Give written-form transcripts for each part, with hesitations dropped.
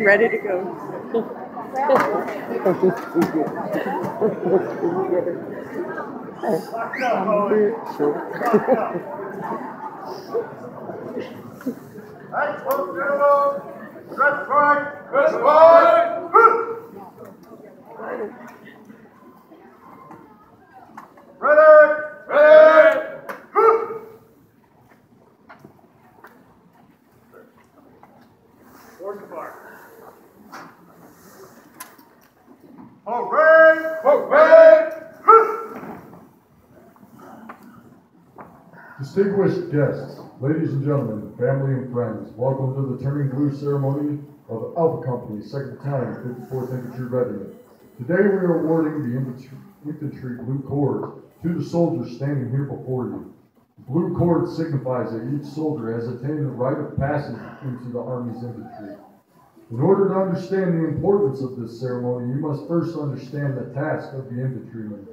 Ready to go. Distinguished guests, ladies and gentlemen, family and friends, welcome to the Turning Blue ceremony of Alpha Company's 2nd Battalion, 54th Infantry Regiment. Today we are awarding the Infantry Blue Cord to the soldiers standing here before you. The blue cord signifies that each soldier has attained the rite of passage into the Army's infantry. In order to understand the importance of this ceremony, you must first understand the task of the infantryman.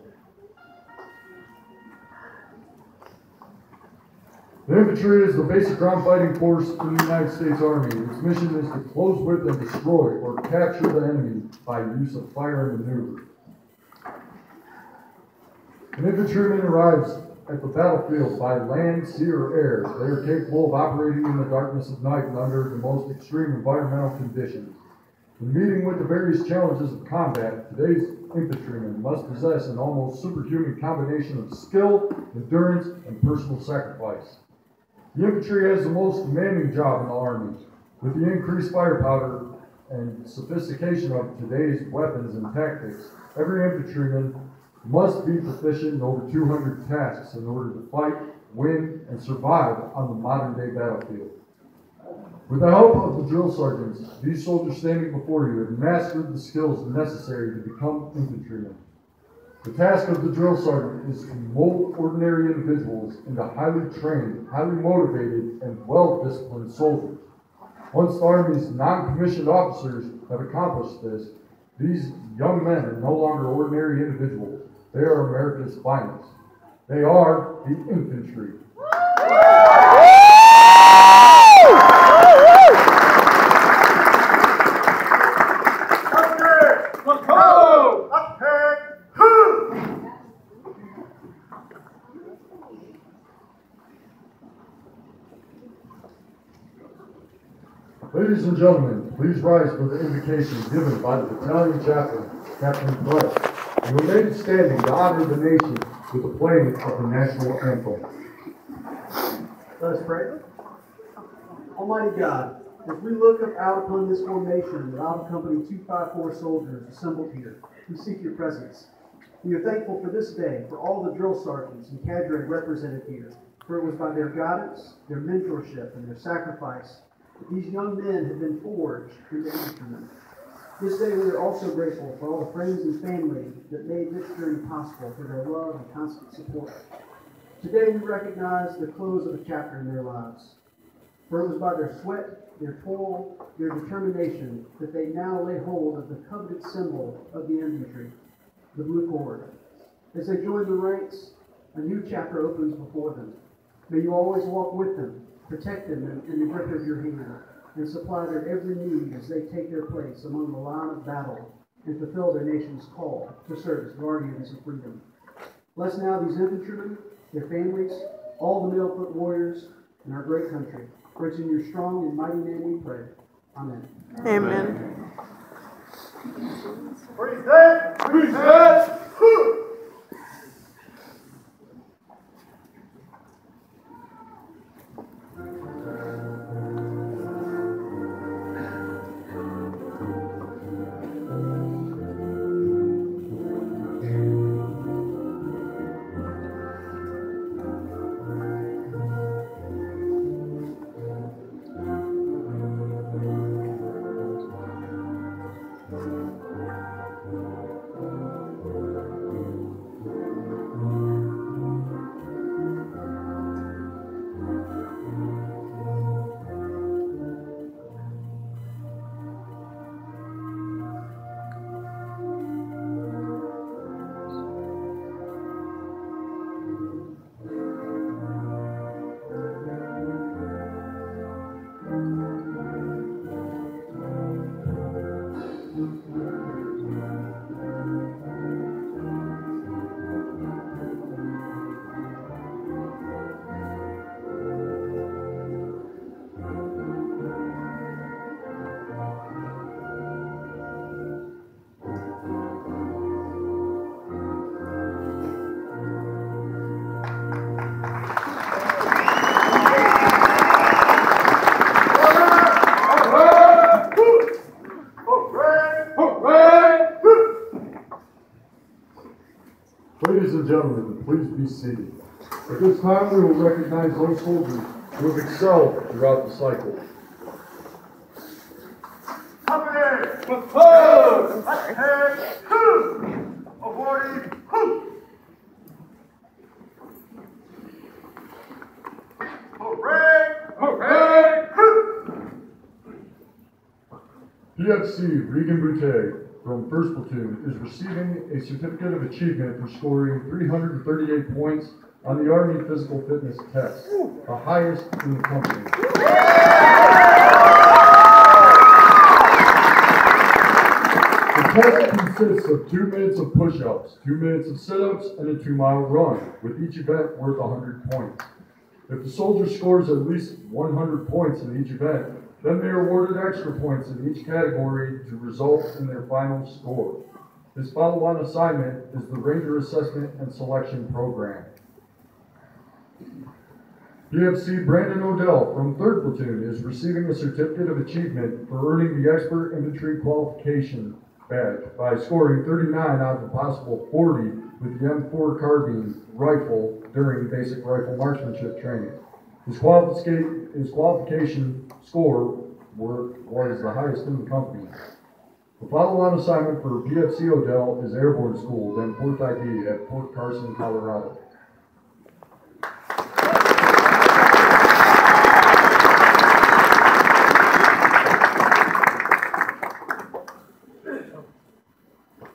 The infantry is the basic ground fighting force in the United States Army. Its mission is to close with and destroy or capture the enemy by use of fire and maneuver. An infantryman arrives at the battlefield by land, sea, or air. They are capable of operating in the darkness of night and under the most extreme environmental conditions. In meeting with the various challenges of combat, today's infantryman must possess an almost superhuman combination of skill, endurance, and personal sacrifice. The infantry has the most demanding job in the Army. With the increased firepower and sophistication of today's weapons and tactics, every infantryman must be proficient in over 200 tasks in order to fight, win, and survive on the modern-day battlefield. With the help of the drill sergeants, these soldiers standing before you have mastered the skills necessary to become infantrymen. The task of the drill sergeant is to mold ordinary individuals into highly trained, highly motivated, and well-disciplined soldiers. Once the Army's non-commissioned officers have accomplished this, these young men are no longer ordinary individuals. They are America's finest. They are the infantry. Ladies and gentlemen, please rise for the invocation given by the battalion chaplain, Captain Colton. You remain standing to honor the nation with the playing of the national anthem. Let us pray. Almighty God, as we look out upon this formation of Alpha Company 254 soldiers assembled here, we seek your presence. We are thankful for this day, for all the drill sergeants and cadre represented here, for it was by their guidance, their mentorship, and their sacrifice that these young men have been forged into infantrymen. This day we are also grateful for all the friends and family that made this journey possible, for their love and constant support. Today we recognize the close of a chapter in their lives, for it was by their sweat, their toil, their determination that they now lay hold of the coveted symbol of the infantry, the blue cord. As they join the ranks, a new chapter opens before them. May you always walk with them, protect them in the grip of your hand, and supply their every need as they take their place among the line of battle and fulfill their nation's call to serve as guardians of freedom. Bless now these infantrymen, their families, all the male-foot warriors, and our great country. For it's in your strong and mighty name we pray. Amen. Amen. Present! Present! Ladies and gentlemen, please be seated. At this time, we will recognize those soldiers who have excelled throughout the cycle. Company, propose, head, awarding, hooray, hooray, PFC Regan Boutte from 1st Platoon is receiving a Certificate of Achievement for scoring 338 points on the Army Physical Fitness Test, the highest in the company. The test consists of 2 minutes of push-ups, 2 minutes of sit-ups, and a 2-mile run, with each event worth 100 points. If the soldier scores at least 100 points in each event, then they are awarded extra points in each category to result in their final score. His follow-on assignment is the Ranger Assessment and Selection Program. PFC Brandon Odell from 3rd Platoon is receiving a Certificate of Achievement for earning the Expert Infantry Qualification badge by scoring 39 out of a possible 40 with the M4 carbine rifle during basic rifle marksmanship training. His qualification score was the highest in the company. The follow-on assignment for PFC Odell is Airborne School, then Fourth ID at Fort Carson, Colorado.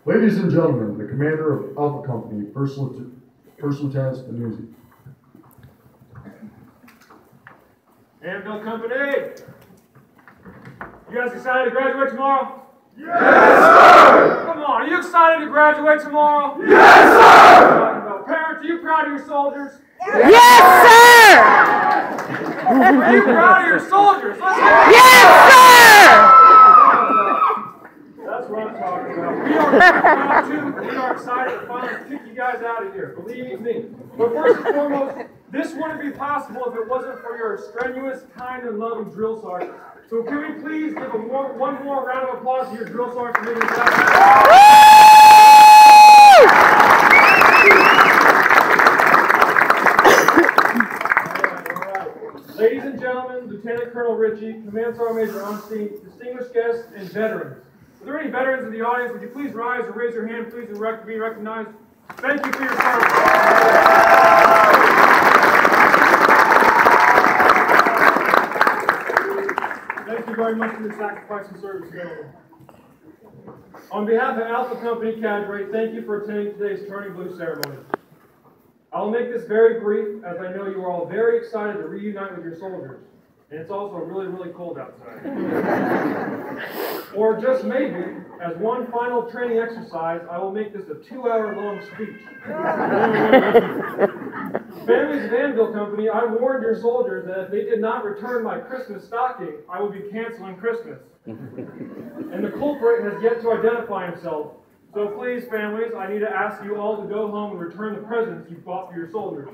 Ladies and gentlemen, the commander of Alpha Company, First Lieutenant Spinuzzi. Anvil Company! You guys excited to graduate tomorrow? yes, sir! Come on, are you excited to graduate tomorrow? Yes, sir! Parents, are you proud of your soldiers? Yes, sir! Are you proud of your soldiers? Let's go! Yes, sir! That's what I'm talking about. We are proud too. We are excited to finally kick you guys out of here. Believe me. But first and foremost, this wouldn't be possible if it wasn't for your strenuous, kind, and loving drill sergeants. So can we please give one more round of applause to your drill sergeant for making this happen? All right. Ladies and gentlemen, Lieutenant Colonel Ritchie, Command Sergeant Major Onstein, distinguished guests, and veterans. Are there any veterans in the audience? Would you please rise or raise your hand, please, and be recognized? Thank you for your service. Thank you very much for your sacrifice and service, gentlemen. On behalf of Alpha Company Cadre, thank you for attending today's Turning Blue ceremony. I will make this very brief, as I know you are all very excited to reunite with your soldiers. And it's also really, really cold outside. Or just maybe, as one final training exercise, I will make this a 2-hour-long speech. Families of Anvil Company, I warned your soldiers that if they did not return my Christmas stocking, I would be canceling Christmas. And the culprit has yet to identify himself. So please, families, I need to ask you all to go home and return the presents you bought for your soldiers.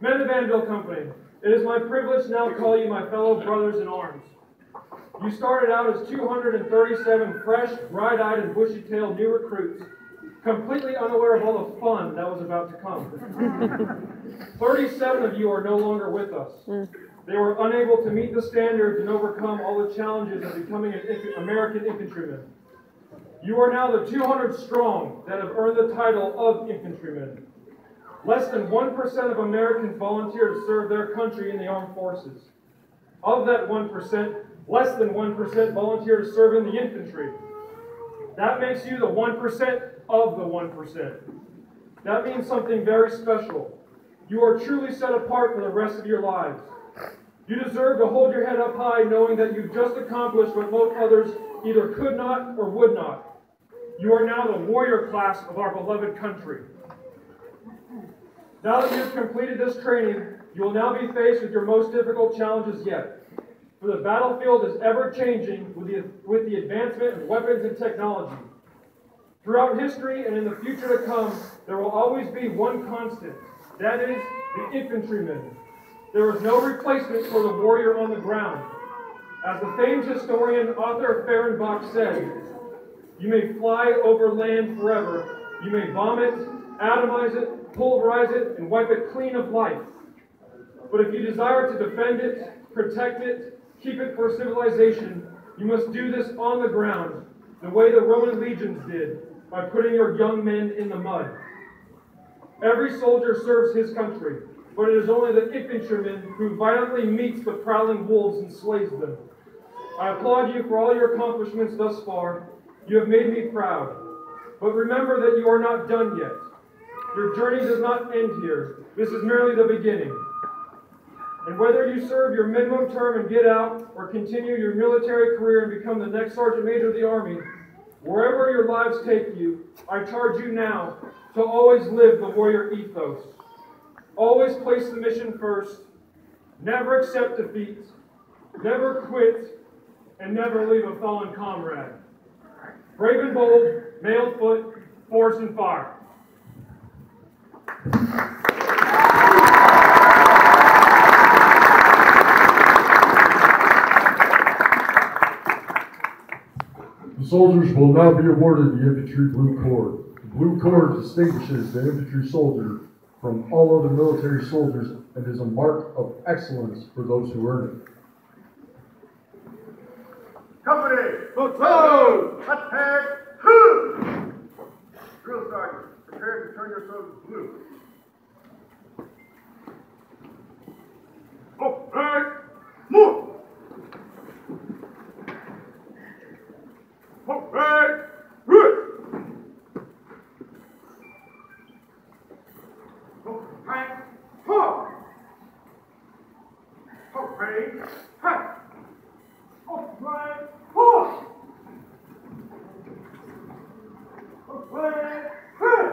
Men of Anvil Company, it is my privilege to now call you my fellow brothers in arms. You started out as 237 fresh, bright-eyed, and bushy-tailed new recruits, completely unaware of all the fun that was about to come. 37 of you are no longer with us. They were unable to meet the standards and overcome all the challenges of becoming an American infantryman. You are now the 200 strong that have earned the title of infantrymen. Less than 1% of Americans volunteer to serve their country in the armed forces. Of that 1%, less than 1% volunteer to serve in the infantry. That makes you the 1% of the 1%. That means something very special. You are truly set apart for the rest of your lives. You deserve to hold your head up high knowing that you've just accomplished what most others either could not or would not. You are now the warrior class of our beloved country. Now that you've completed this training, you will now be faced with your most difficult challenges yet. For the battlefield is ever-changing with the advancement of weapons and technology. Throughout history and in the future to come, there will always be one constant. That is, the infantryman. There is no replacement for the warrior on the ground. As the famed historian Arthur Fehrenbach said, You may fly over land forever. You may vomit, atomize it, pulverize it, and wipe it clean of life. But if you desire to defend it, protect it, keep it for civilization, you must do this on the ground, the way the Roman legions did, by putting your young men in the mud. Every soldier serves his country, but it is only the infantryman who violently meets the prowling wolves and slays them. I applaud you for all your accomplishments thus far. You have made me proud. But remember that you are not done yet. Your journey does not end here. This is merely the beginning. And whether you serve your minimum term and get out, or continue your military career and become the next Sergeant Major of the Army, wherever your lives take you, I charge you now to always live the warrior ethos. Always place the mission first, never accept defeat, never quit, and never leave a fallen comrade. Brave and bold, mailed foot, force and fire. The soldiers will now be awarded the infantry blue cord. The blue cord distinguishes the infantry soldier from all other military soldiers and is a mark of excellence for those who earn it. Company, platoon, attack, who? Drill sergeant, prepare to turn yourselves blue. Okay, move. Okay, good. Okay, four. Okay, hey. Okay, four. Okay, hey.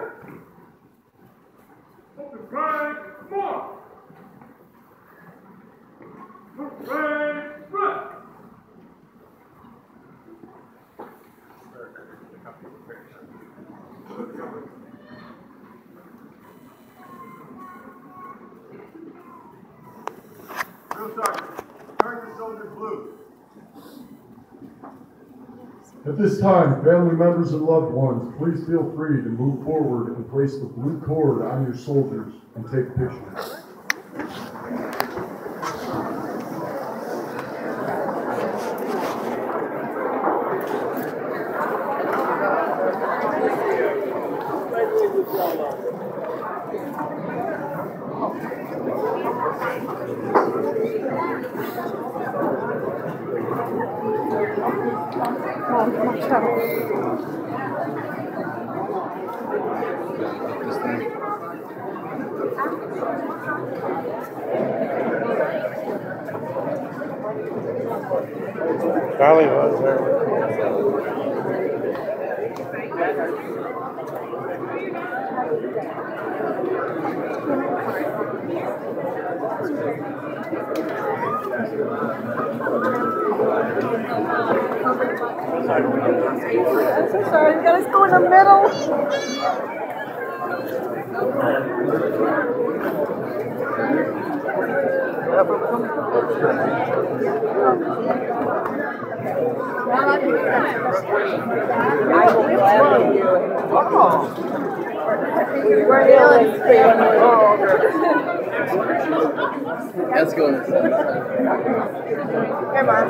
Okay, more. Okay, good. Drill sergeant, turn the soldier blue. At this time, family members and loved ones, please feel free to move forward and place the blue cord on your soldiers and take pictures. Charlie was there. Sorry, you gotta go in the middle. I will gladly do it. We're That's going. Come on.